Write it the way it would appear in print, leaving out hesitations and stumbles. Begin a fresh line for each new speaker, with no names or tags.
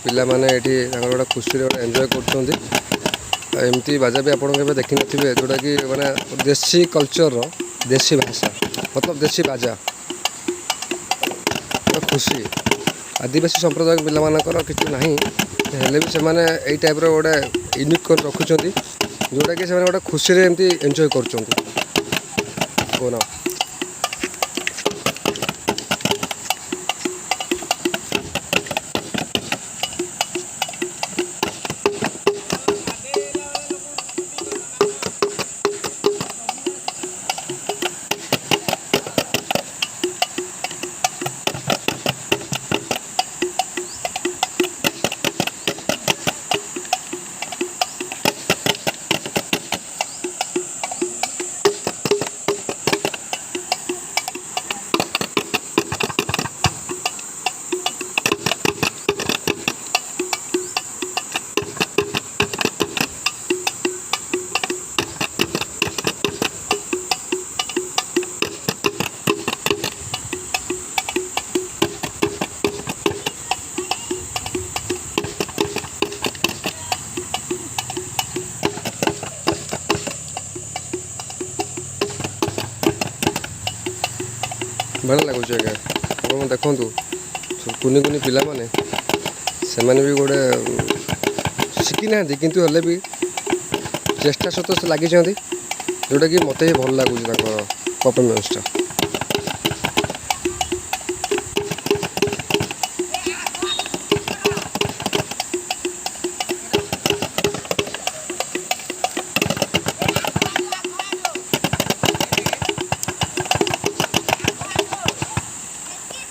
ପିଲାମାନେ ଏଠି ତାଙ୍କର ଗୋଟେ ଖୁସିରେ ଗୋଟେ ଏନ୍ଜୟ କରୁଛନ୍ତି। ଏମିତି ବାଜା ବି ଆପଣ କେବେ ଦେଖିନଥିବେ ଯେଉଁଟାକି ମାନେ ଦେଶୀ କଲଚରର ଦେଶୀ ଭାଷା ମତଲବ ଦେଶୀ ବାଜା ଖୁସି। ଆଦିବାସୀ ସମ୍ପ୍ରଦାୟ ପିଲାମାନଙ୍କର କିଛି ନାହିଁ, ହେଲେ ବି ସେମାନେ ଏଇ ଟାଇପ୍ର ଗୋଟେ ୟୁନିକ୍ କରି ରଖୁଛନ୍ତି ଯେଉଁଟାକି ସେମାନେ ଗୋଟେ ଖୁସିରେ ଏମିତି ଏନ୍ଜୟ କରୁଛନ୍ତି। କହୁନ ଭଲ ଲାଗୁଛି ଆଜ୍ଞା। ଆପଣ ଦେଖନ୍ତୁ କୁନି କୁନି ପିଲାମାନେ ସେମାନେ ବି ଗୋଟେ ଶିଖିନାହାନ୍ତି, କିନ୍ତୁ ହେଲେ ବି ଚେଷ୍ଟା ସହିତ ସେ ଲାଗିଛନ୍ତି, ଯେଉଁଟାକି ମୋତେ ବି ଭଲ ଲାଗୁଛି ତାଙ୍କର ପରଫର୍ମାନ୍ସଟା।